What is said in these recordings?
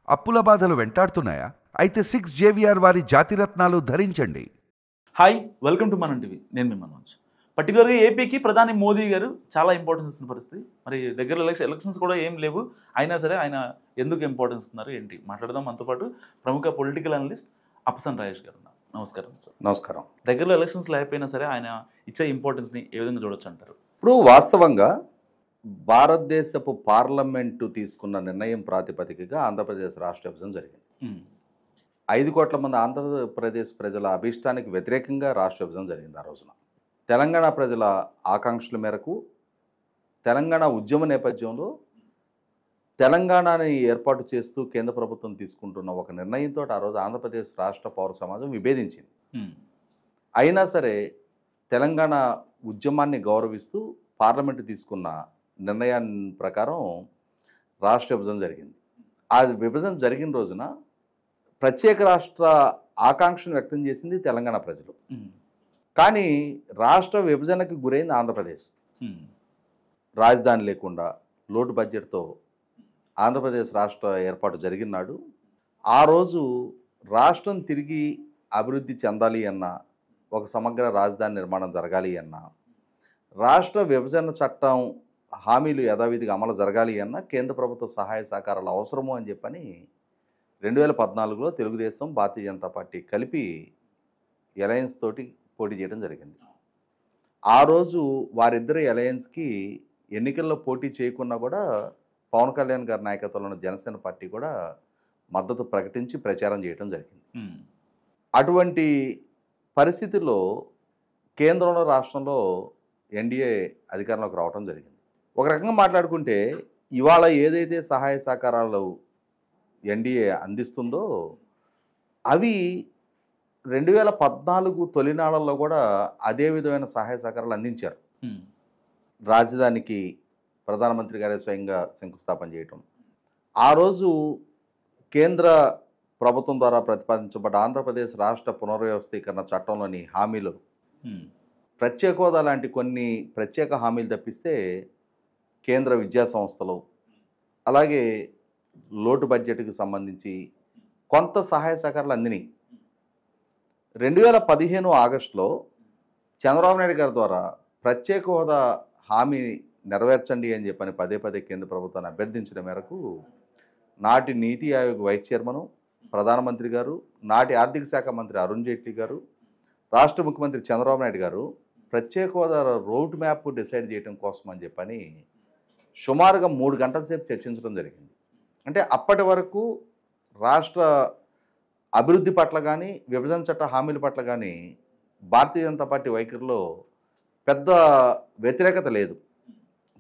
అప్పుల బాధలు వెంటాడుతున్నాయా? అయితే 6 జేవిఆర్ వారి జాతిరత్నాలు ధరించండి. హాయ్, వెల్కమ్ టు మనం టీవీ. నేను మీ మనోజ్. పర్టికులర్గా ఏపీకి ప్రధాని మోదీ గారు చాలా ఇంపార్టెన్స్ ఇస్తున్న పరిస్థితి. మరి దగ్గర ఎలక్షన్స్ కూడా ఏం లేవు, అయినా సరే ఆయన ఎందుకు ఇంపార్టెన్స్ ఇస్తున్నారు ఏంటి మాట్లాడదాం. మనతో పాటు ప్రముఖ పొలిటికల్ అనలిస్ట్ అప్పసన్ రాజేష్ గారు ఉన్నారు. నమస్కారం సార్. నమస్కారం. దగ్గరలో ఎలక్షన్స్ లేకపోయినా సరే ఆయన ఇచ్చే ఇంపార్టెన్స్ని ఏ విధంగా చూడొచ్చు అంటారు? ఇప్పుడు వాస్తవంగా భారతదేశపు పార్లమెంటు తీసుకున్న నిర్ణయం ప్రాతిపదికగా ఆంధ్రప్రదేశ్ రాష్ట్ర విభజన జరిగింది. 5 కోట్ల మంది ఆంధ్రప్రదేశ్ ప్రజల అభీష్టానికి వ్యతిరేకంగా రాష్ట్ర విభజన జరిగింది. ఆ రోజున తెలంగాణ ప్రజల ఆకాంక్షల మేరకు తెలంగాణ ఉద్యమ నేపథ్యంలో తెలంగాణని ఏర్పాటు చేస్తూ కేంద్ర ప్రభుత్వం తీసుకుంటున్న ఒక నిర్ణయంతో ఆ రోజు ఆంధ్రప్రదేశ్ రాష్ట్ర పౌర సమాజం విభేదించింది. అయినా సరే తెలంగాణ ఉద్యమాన్ని గౌరవిస్తూ పార్లమెంటు తీసుకున్న నిర్ణయాన్ని ప్రకారం రాష్ట్ర విభజన జరిగింది. ఆ విభజన జరిగిన రోజున ప్రత్యేక రాష్ట్ర ఆకాంక్షను వ్యక్తం చేసింది తెలంగాణ ప్రజలు. కానీ రాష్ట్ర విభజనకు గురైంది ఆంధ్రప్రదేశ్. రాజధాని లేకుండా లోటు బడ్జెట్తో ఆంధ్రప్రదేశ్ రాష్ట్ర ఏర్పాటు జరిగిన నాడు ఆ రోజు రాష్ట్రం తిరిగి అభివృద్ధి చెందాలి అన్న, ఒక సమగ్ర రాజధాని నిర్మాణం జరగాలి అన్న, రాష్ట్ర విభజన చట్టం హామీలు యథావిధిగా అమలు జరగాలి అన్న కేంద్ర ప్రభుత్వ సహాయ సహకారాలు అవసరము అని చెప్పని 2014లో తెలుగుదేశం భారతీయ జనతా పార్టీ కలిపి అలయన్స్ తోటి పోటీ చేయడం జరిగింది. ఆ రోజు వారిద్దరి అలయన్స్కి ఎన్నికల్లో పోటీ చేయకున్నా కూడా పవన్ కళ్యాణ్ గారి నాయకత్వంలో ఉన్న జనసేన పార్టీ కూడా మద్దతు ప్రకటించి ప్రచారం చేయడం జరిగింది. అటువంటి పరిస్థితుల్లో కేంద్రంలో రాష్ట్రంలో ఎన్డీఏ అధికారంలోకి రావడం జరిగింది. ఒక రకంగా మాట్లాడుకుంటే ఇవాళ ఏదైతే సహాయ సహకారాలు ఎన్డీఏ అందిస్తుందో అవి 2014 తొలినాళ్లలో కూడా అదే విధమైన సహాయ సహకారాలు అందించారు. రాజధానికి ప్రధానమంత్రి గారే స్వయంగా శంకుస్థాపన చేయటం, ఆ రోజు కేంద్ర ప్రభుత్వం ద్వారా ప్రతిపాదించబడ్డ ఆంధ్రప్రదేశ్ రాష్ట్ర పునర్వ్యవస్థీకరణ చట్టంలోని హామీలు, ప్రత్యేక హోదా లాంటి కొన్ని ప్రత్యేక హామీలు తప్పిస్తే కేంద్ర విద్యా సంస్థలు, అలాగే లోటు బడ్జెట్కి సంబంధించి కొంత సహాయ సహకారాలు అందినాయి. 2015 ఆగస్టులో చంద్రబాబు నాయుడు గారి ద్వారా ప్రత్యేక హోదా హామీ నెరవేర్చండి అని చెప్పని పదే పదే కేంద్ర ప్రభుత్వాన్ని అభ్యర్థించిన మేరకు నాటి నీతి ఆయోగ్ వైస్ చైర్మను ప్రధానమంత్రి గారు, నాటి ఆర్థిక శాఖ మంత్రి అరుణ్ జైట్లీ గారు, రాష్ట్ర ముఖ్యమంత్రి చంద్రబాబు నాయుడు గారు ప్రత్యేక హోదా రోడ్ మ్యాప్ డిసైడ్ చేయడం కోసం అని చెప్పని సుమారుగా 3 గంటల సేపు చర్చించడం జరిగింది. అంటే అప్పటి వరకు రాష్ట్ర అభివృద్ధి పట్ల కానీ విభజన చట్ట హామీల పట్ల కానీ భారతీయ జనతా పార్టీ వైఖరిలో పెద్ద వ్యతిరేకత లేదు,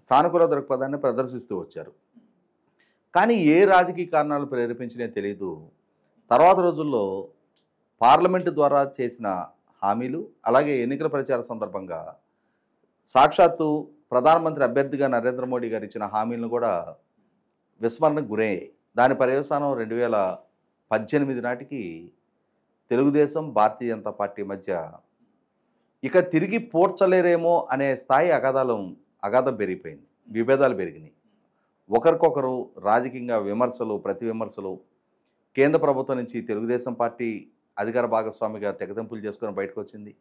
సానుకూల దృక్పథాన్ని ప్రదర్శిస్తూ వచ్చారు. కానీ ఏ రాజకీయ కారణాలు ప్రేరేపించినే తెలియదు, తర్వాత రోజుల్లో పార్లమెంటు ద్వారా చేసిన హామీలు, అలాగే ఎన్నికల ప్రచార సందర్భంగా సాక్షాత్తు ప్రధానమంత్రి అభ్యర్థిగా నరేంద్ర మోడీ గారు ఇచ్చిన హామీలను కూడా విస్మరణకు గురయ్యాయి. దాని పర్యవసానం 2018 నాటికి తెలుగుదేశం భారతీయ జనతా పార్టీ మధ్య ఇక తిరిగి పోడ్చలేరేమో అనే స్థాయి అగాధం పెరిగిపోయింది, విభేదాలు పెరిగినాయి. ఒకరికొకరు రాజకీయంగా విమర్శలు, ప్రతి విమర్శలు, కేంద్ర ప్రభుత్వం నుంచి తెలుగుదేశం పార్టీ అధికార భాగస్వామిగా తెగతింపులు చేసుకొని బయటకు వచ్చింది,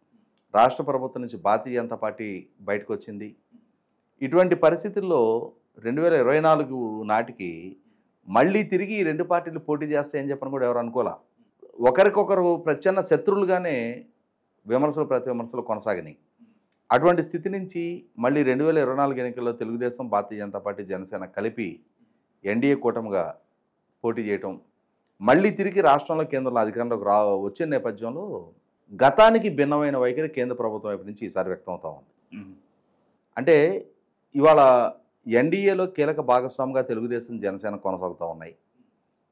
రాష్ట్ర ప్రభుత్వం నుంచి భారతీయ జనతా పార్టీ బయటకు వచ్చింది. ఇటువంటి పరిస్థితుల్లో 2024 నాటికి మళ్ళీ తిరిగి ఈ 2 పార్టీలు పోటీ చేస్తాయని చెప్పని కూడా ఎవరు అనుకోలే. ఒకరికొకరు ప్రచ్ఛన్న శత్రువులుగానే విమర్శలు, ప్రతి విమర్శలు కొనసాగినాయి. అటువంటి స్థితి నుంచి మళ్ళీ 2024 ఎన్నికల్లో తెలుగుదేశం, భారతీయ జనతా పార్టీ, జనసేన కలిపి ఎన్డీఏ కూటమిగా పోటీ చేయటం, మళ్ళీ తిరిగి రాష్ట్రంలో కేంద్రంలో అధికారంలోకి వచ్చే నేపథ్యంలో గతానికి భిన్నమైన వైఖరి కేంద్ర ప్రభుత్వం వైపు నుంచి ఈసారి వ్యక్తం అవుతా ఉంది. అంటే ఇవాళ ఎన్డీఏలో కీలక భాగస్వామిగా తెలుగుదేశం, జనసేన కొనసాగుతూ ఉన్నాయి.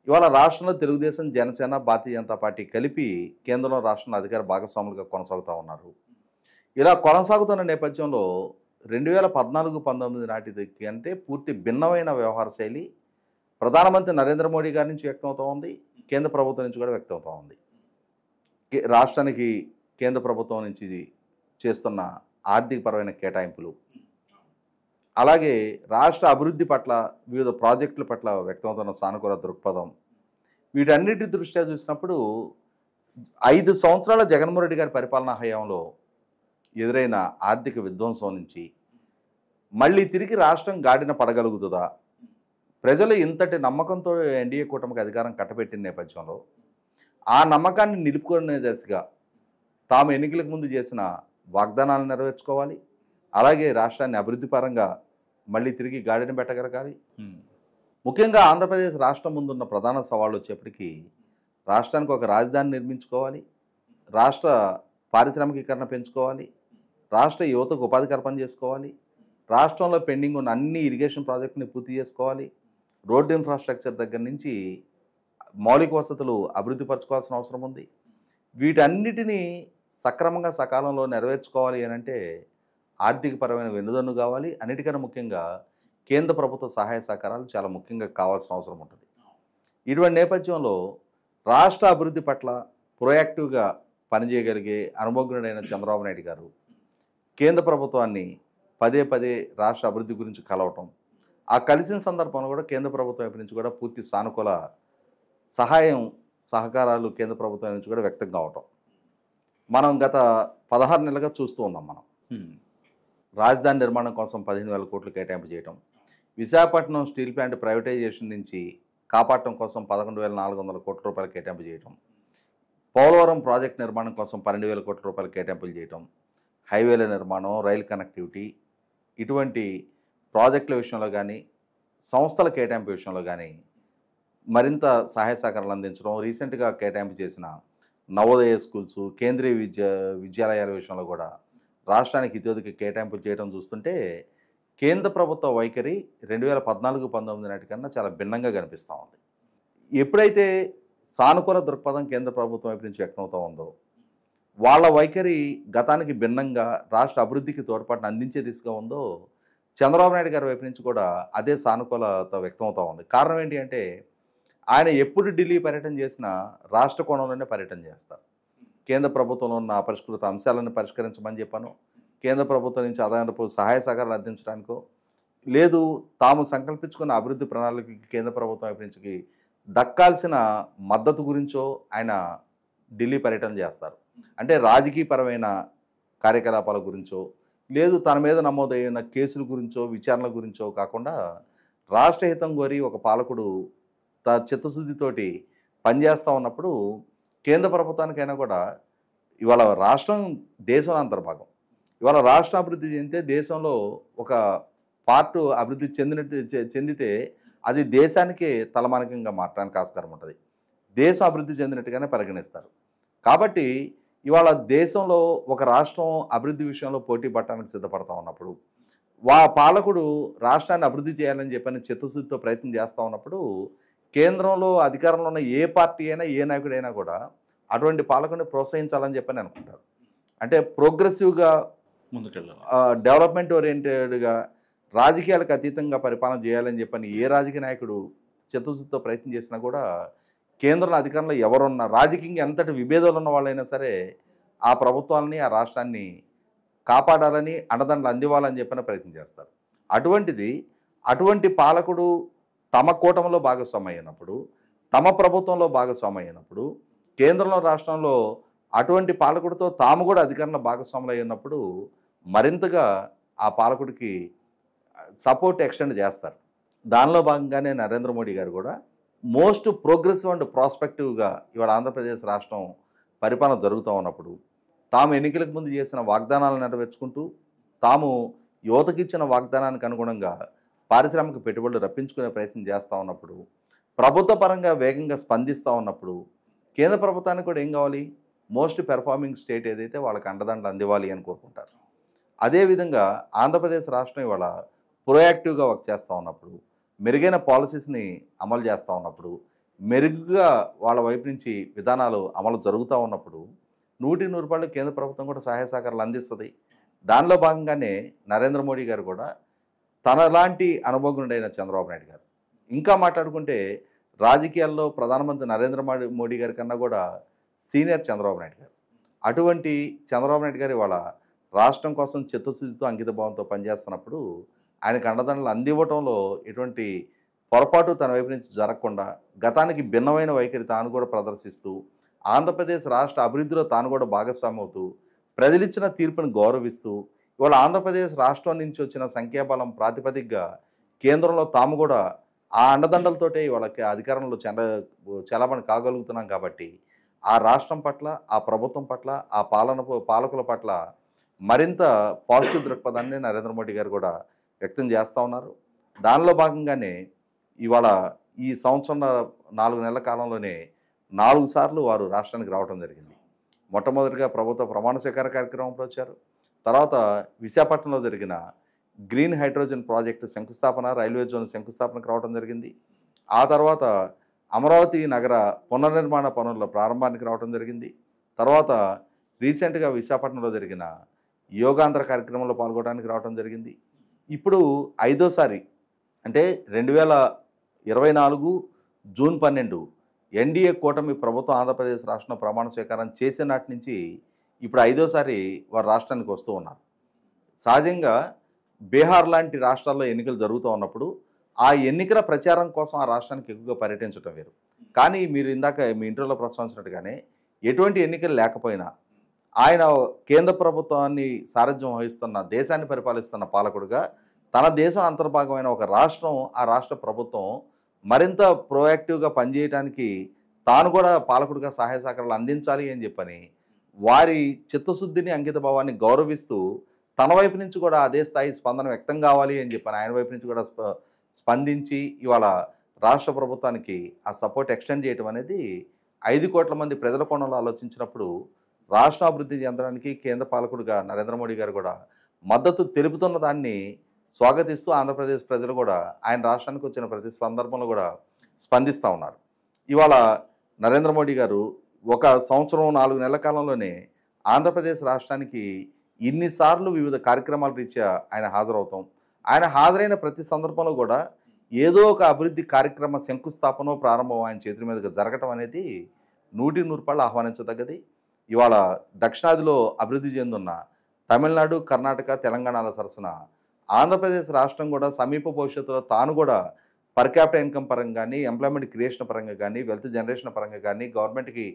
ఇవాళ రాష్ట్రంలో తెలుగుదేశం, జనసేన, భారతీయ జనతా పార్టీ కలిపి కేంద్రంలో రాష్ట్రంలో అధికార భాగస్వాములుగా కొనసాగుతూ ఉన్నారు. ఇలా కొనసాగుతున్న నేపథ్యంలో 2014-19 నాటి అంటే పూర్తి భిన్నమైన వ్యవహార శైలి ప్రధానమంత్రి నరేంద్ర మోడీ గారి నుంచి వ్యక్తం అవుతూ ఉంది, కేంద్ర ప్రభుత్వం నుంచి కూడా వ్యక్తం అవుతూ ఉంది. రాష్ట్రానికి కేంద్ర ప్రభుత్వం నుంచి చేస్తున్న ఆర్థికపరమైన కేటాయింపులు, అలాగే రాష్ట్ర అభివృద్ధి పట్ల వివిధ ప్రాజెక్టుల పట్ల వ్యక్తమవుతున్న సానుకూల దృక్పథం, వీటన్నిటి దృష్ట్యా చూసినప్పుడు 5 సంవత్సరాల జగన్మోహన్ రెడ్డి గారి పరిపాలనా హయాంలో ఎదురైన ఆర్థిక విధ్వంసం నుంచి మళ్ళీ తిరిగి రాష్ట్రం గాడిన పడగలుగుతుందా, ప్రజలు ఇంతటి నమ్మకంతో ఎన్డీఏ కూటమికి అధికారం కట్టబెట్టిన నేపథ్యంలో ఆ నమ్మకాన్ని నిలుపుకునే దశగా తాము ఎన్నికలకు ముందు చేసిన వాగ్దానాలను నెరవేర్చుకోవాలి, అలాగే రాష్ట్రాన్ని అభివృద్ధి పరంగా మళ్ళీ తిరిగి గాడిన పెట్టగలగాలి. ముఖ్యంగా ఆంధ్రప్రదేశ్ రాష్ట్రం ముందున్న ప్రధాన సవాళ్ళు వచ్చేప్పటికీ రాష్ట్రానికి ఒక రాజధాని నిర్మించుకోవాలి, రాష్ట్ర పారిశ్రామికీకరణ పెంచుకోవాలి, రాష్ట్ర యువతకు ఉపాధి కల్పన చేసుకోవాలి, రాష్ట్రంలో పెండింగ్ ఉన్న అన్ని ఇరిగేషన్ ప్రాజెక్టుని పూర్తి చేసుకోవాలి, రోడ్డు ఇన్ఫ్రాస్ట్రక్చర్ దగ్గర నుంచి మౌలిక వసతులు అభివృద్ధి పరచుకోవాల్సిన అవసరం ఉంది. వీటన్నిటినీ సక్రమంగా సకాలంలో నెరవేర్చుకోవాలి అని అంటే ఆర్థికపరమైన వెన్నుదన్ను కావాలి. అన్నిటికన్నా ముఖ్యంగా కేంద్ర ప్రభుత్వ సహాయ సహకారాలు చాలా ముఖ్యంగా కావాల్సిన అవసరం ఉంటుంది. ఇటువంటి నేపథ్యంలో రాష్ట్ర అభివృద్ధి పట్ల ప్రొయాక్టివ్గా పనిచేయగలిగే అనుభవజ్ఞుడైన చంద్రబాబు నాయుడు గారు కేంద్ర ప్రభుత్వాన్ని పదే పదే రాష్ట్ర అభివృద్ధి గురించి కలవటం, ఆ కలిసిన సందర్భంలో కూడా కేంద్ర ప్రభుత్వం వైపు నుంచి కూడా పూర్తి సానుకూల సహాయం సహకారాలు కేంద్ర ప్రభుత్వం నుంచి కూడా వ్యక్తం కావటం మనం గత 16 నెలలుగా చూస్తూ ఉన్నాం. మనం రాజధాని నిర్మాణం కోసం 15,000 కోట్లు కేటాయింపు చేయటం, విశాఖపట్నం స్టీల్ ప్లాంట్ ప్రైవేటైజేషన్ నుంచి కాపాడటం కోసం 11,400 కోట్ల రూపాయలు కేటాయింపు చేయటం, పోలవరం ప్రాజెక్ట్ నిర్మాణం కోసం 12,000 కోట్ల రూపాయలు కేటాయింపులు చేయటం, హైవేల నిర్మాణం, రైల్ కనెక్టివిటీ, ఇటువంటి ప్రాజెక్టుల విషయంలో కానీ సంస్థల కేటాయింపు విషయంలో కానీ మరింత సహాయ సహకారాలు అందించడం, రీసెంట్గా కేటాయింపు చేసిన నవోదయ స్కూల్స్, కేంద్రీయ విద్యాలయాల విషయంలో కూడా రాష్ట్రానికి ఇతోదికి కేటాయింపులు చేయడం చూస్తుంటే కేంద్ర ప్రభుత్వ వైఖరి 2014-19 నాటికన్నా చాలా భిన్నంగా కనిపిస్తూ ఉంది. ఎప్పుడైతే సానుకూల దృక్పథం కేంద్ర ప్రభుత్వం వైపు నుంచి వ్యక్తమవుతూ ఉందో వాళ్ళ వైఖరి గతానికి భిన్నంగా రాష్ట్ర అభివృద్ధికి తోడ్పాటును అందించే దిశగా ఉందో చంద్రబాబు నాయుడు గారి వైపు నుంచి కూడా అదే సానుకూలత వ్యక్తమవుతూ ఉంది. కారణం ఏంటి అంటే ఆయన ఎప్పుడు ఢిల్లీ పర్యటన చేసినా రాష్ట్ర కోణంలోనే పర్యటన చేస్తారు. కేంద్ర ప్రభుత్వంలో ఉన్న అపరిష్కృత అంశాలను పరిష్కరించమని చెప్పాను, కేంద్ర ప్రభుత్వం నుంచి అదనపు సహాయ సహకారాలు అందించడానికో లేదు తాము సంకల్పించుకున్న అభివృద్ధి ప్రణాళికకి కేంద్ర ప్రభుత్వం వైపు నుంచి దక్కాల్సిన మద్దతు గురించో ఆయన ఢిల్లీ పర్యటన చేస్తారు. అంటే రాజకీయపరమైన కార్యకలాపాల గురించో లేదు తన మీద నమోదైన కేసుల గురించో విచారణల గురించో కాకుండా రాష్ట్ర హితం కోరి ఒక పాలకుడు చిత్తశుద్ధితోటి పనిచేస్తూ ఉన్నప్పుడు కేంద్ర ప్రభుత్వానికైనా కూడా ఇవాళ రాష్ట్రం దేశంలో అంతర్భాగం. ఇవాళ రాష్ట్ర అభివృద్ధి చెందితే దేశంలో ఒక పార్ట్ అభివృద్ధి చెందితే అది దేశానికి తలమానికంగా మారడానికి ఆస్కారం ఉంటుంది. దేశం అభివృద్ధి చెందినట్టుగానే పరిగణిస్తారు. కాబట్టి ఇవాళ దేశంలో ఒక రాష్ట్రం అభివృద్ధి విషయంలో పోటీ పడటానికి సిద్ధపడతా ఉన్నప్పుడు పాలకుడు రాష్ట్రాన్ని అభివృద్ధి చేయాలని చెప్పని చిత్తశుద్ధితో ప్రయత్నం చేస్తూ ఉన్నప్పుడు కేంద్రంలో అధికారంలో ఉన్న ఏ పార్టీ అయినా ఏ నాయకుడైనా కూడా అటువంటి పాలకుడిని ప్రోత్సహించాలని చెప్పని అనుకుంటారు. అంటే ప్రోగ్రెసివ్గా ముందుకెళ్ళాలి, డెవలప్మెంట్ ఓరియంటెడ్గా రాజకీయాలకు అతీతంగా పరిపాలన చేయాలని చెప్పని ఏ రాజకీయ నాయకుడు చిత్తశుద్ధితో ప్రయత్నం చేసినా కూడా కేంద్రంలో అధికారంలో ఎవరున్నా రాజకీయంగా ఎంతటి విభేదాలు ఉన్న వాళ్ళైనా సరే ఆ ప్రభుత్వాలని ఆ రాష్ట్రాన్ని కాపాడాలని అండదండలు అందివ్వాలని చెప్పిన ప్రయత్నం చేస్తారు. అటువంటి పాలకుడు తమ కూటమిలో భాగస్వామి అయినప్పుడు తమ ప్రభుత్వంలో భాగస్వామి అయినప్పుడు కేంద్రంలో రాష్ట్రంలో అటువంటి పాలకుడితో తాము కూడా అధికారంలో భాగస్వాములు అయినప్పుడు మరింతగా ఆ పాలకుడికి సపోర్ట్ ఎక్స్టెండ్ చేస్తారు. దానిలో భాగంగానే నరేంద్ర మోడీ గారు కూడా మోస్ట్ ప్రోగ్రెసివ్ అండ్ ప్రాస్పెక్టివ్గా ఇవాళ ఆంధ్రప్రదేశ్ రాష్ట్రం పరిపాలన జరుగుతూ ఉన్నప్పుడు తాము ఎన్నికలకు ముందు చేసిన వాగ్దానాలను నెరవేర్చుకుంటూ తాము యువతకి ఇచ్చిన వాగ్దానానికి అనుగుణంగా పారిశ్రామిక పెట్టుబడులు రప్పించుకునే ప్రయత్నం చేస్తూ ఉన్నప్పుడు ప్రభుత్వ పరంగా వేగంగా స్పందిస్తూ ఉన్నప్పుడు కేంద్ర ప్రభుత్వానికి కూడా ఏం కావాలి, మోస్ట్ పెర్ఫార్మింగ్ స్టేట్ ఏదైతే వాళ్ళకి అండదండలు అందివ్వాలి అని కోరుకుంటారు. అదేవిధంగా ఆంధ్రప్రదేశ్ రాష్ట్రం ఇవాళ ప్రొయాక్టివ్గా వర్క్ చేస్తూ ఉన్నప్పుడు మెరుగైన పాలసీస్ని అమలు చేస్తూ ఉన్నప్పుడు మెరుగుగా వాళ్ళ వైపు నుంచి విధానాలు అమలు జరుగుతూ ఉన్నప్పుడు 100% కేంద్ర ప్రభుత్వం కూడా సహాయ సహకారాలు అందిస్తుంది. దానిలో భాగంగానే నరేంద్ర మోడీ గారు కూడా తనలాంటి అనుభవజ్ఞుడైన చంద్రబాబు నాయుడు గారు ఇంకా మాట్లాడుకుంటే రాజకీయాల్లో ప్రధానమంత్రి నరేంద్ర మోడీ గారి కన్నా కూడా సీనియర్ చంద్రబాబు నాయుడు గారు. అటువంటి చంద్రబాబు నాయుడు గారు ఇవాళ రాష్ట్రం కోసం చిత్తశుద్ధితో అంకిత భావంతో పనిచేస్తున్నప్పుడు ఆయనకు అండదండలు అందివ్వటంలో ఎటువంటి పొరపాటు తన వైపు నుంచి జరగకుండా గతానికి భిన్నమైన వైఖరి తాను కూడా ప్రదర్శిస్తూ ఆంధ్రప్రదేశ్ రాష్ట్ర అభివృద్ధిలో తాను కూడా భాగస్వామి అవుతూ ప్రజలిచ్చిన తీర్పును గౌరవిస్తూ ఇవాళ ఆంధ్రప్రదేశ్ రాష్ట్రం నుంచి వచ్చిన సంఖ్యాబలం ప్రాతిపదికగా కేంద్రంలో తాము కూడా ఆ అండదండలతోటే వాళ్ళకి అధికారంలో చలామణి కాగలుగుతున్నాం కాబట్టి ఆ రాష్ట్రం పట్ల ఆ ప్రభుత్వం పట్ల ఆ పాలకుల పట్ల మరింత పాజిటివ్ దృక్పథాన్ని నరేంద్ర మోడీ గారు కూడా వ్యక్తం చేస్తూ ఉన్నారు. దానిలో భాగంగానే ఇవాళ ఈ సంవత్సరం 4 నెలల కాలంలోనే 4 సార్లు వారు రాష్ట్రానికి రావడం జరిగింది. మొట్టమొదటిగా ప్రభుత్వ ప్రమాణ స్వీకార కార్యక్రమంలో వచ్చారు. తర్వాత విశాఖపట్నంలో జరిగిన గ్రీన్ హైడ్రోజన్ ప్రాజెక్టు శంకుస్థాపన, రైల్వే జోన్ శంకుస్థాపనకు రావడం జరిగింది. ఆ తర్వాత అమరావతి నగర పునర్నిర్మాణ పనుల ప్రారంభానికి రావడం జరిగింది. తర్వాత రీసెంట్గా విశాఖపట్నంలో జరిగిన యోగాంధ్ర కార్యక్రమంలో పాల్గొనడానికి రావడం జరిగింది. ఇప్పుడు 5వ అంటే 2024 జూన్ 12 ఎన్డీఏ కూటమి ప్రభుత్వం ఆంధ్రప్రదేశ్ రాష్ట్రంలో ప్రమాణ స్వీకారం చేసే నాటి నుంచి ఇప్పుడు 5వ వారు రాష్ట్రానికి వస్తూ ఉన్నారు. సహజంగా బీహార్ లాంటి రాష్ట్రాల్లో ఎన్నికలు జరుగుతూ ఉన్నప్పుడు ఆ ఎన్నికల ప్రచారం కోసం ఆ రాష్ట్రానికి ఎక్కువగా పర్యటించడం వేరు. కానీ మీరు ఇందాక మీ ఇంటర్వ్యూలో ప్రస్తావించినట్టుగానే ఎటువంటి ఎన్నికలు లేకపోయినా ఆయన కేంద్ర ప్రభుత్వాన్ని సారథ్యం వహిస్తున్న, దేశాన్ని పరిపాలిస్తున్న పాలకుడుగా తన దేశం అంతర్భాగమైన ఒక రాష్ట్రం, ఆ రాష్ట్ర ప్రభుత్వం మరింత ప్రోయాక్టివ్గా పనిచేయడానికి తాను కూడా పాలకుడిగా సహాయ సహకారాలు అందించాలి అని చెప్పని వారి చిత్తశుద్ధిని, అంకిత భావాన్ని గౌరవిస్తూ తన వైపు నుంచి కూడా అదే స్థాయి స్పందన వ్యక్తం కావాలి అని చెప్పని ఆయన వైపు నుంచి కూడా స్పందించి ఇవాళ రాష్ట్ర ప్రభుత్వానికి ఆ సపోర్ట్ ఎక్స్టెండ్ చేయడం అనేది 5 కోట్ల మంది ప్రజల కోణంలో ఆలోచించినప్పుడు రాష్ట్ర అభివృద్ధి చెందడానికి కేంద్ర పాలకుడిగా నరేంద్ర మోడీ గారు కూడా మద్దతు తెలుపుతున్న దాన్ని స్వాగతిస్తూ ఆంధ్రప్రదేశ్ ప్రజలు కూడా ఆయన రాష్ట్రానికి వచ్చిన ప్రతి సందర్భంలో కూడా స్పందిస్తూ ఉన్నారు. ఇవాళ నరేంద్ర మోడీ గారు ఒక సంవత్సరం 4 నెలల కాలంలోనే ఆంధ్రప్రదేశ్ రాష్ట్రానికి ఇన్నిసార్లు వివిధ కార్యక్రమాల రీత్యా ఆయన హాజరవుతాం. ఆయన హాజరైన ప్రతి సందర్భంలో కూడా ఏదో ఒక అభివృద్ధి కార్యక్రమ శంకుస్థాపన ప్రారంభం ఆయన చేతుల మీదుగా జరగటం అనేది 100% ఆహ్వానించదగ్గది. ఇవాళ దక్షిణాదిలో అభివృద్ధి చెందున్న తమిళనాడు, కర్ణాటక, తెలంగాణల సరసన ఆంధ్రప్రదేశ్ రాష్ట్రం కూడా సమీప భవిష్యత్తులో తాను కూడా పర్ క్యాపిటల్ ఇన్కమ్ పరంగా కానీ, ఎంప్లాయ్మెంట్ క్రియేషన్ పరంగా కానీ, వెల్త్ జనరేషన్ పరంగా కానీ, గవర్నమెంట్కి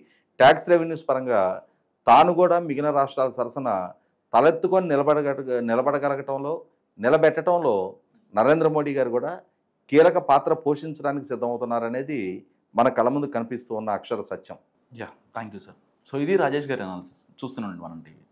ట్యాక్స్ రెవెన్యూస్ పరంగా తాను కూడా మిగిలిన రాష్ట్రాల సరసన తలెత్తుకొని నిలబడగలగటంలో, నిలబెట్టడంలో నరేంద్ర మోడీ గారు కూడా కీలక పాత్ర పోషించడానికి సిద్ధమవుతున్నారనేది మన కళ్ళ ముందు కనిపిస్తూ ఉన్న అక్షర సత్యం. Thank you sir. సో ఇది రాజేష్ గారి అనాలిసిస్. చూస్తున్నాండి మనం టీవీ.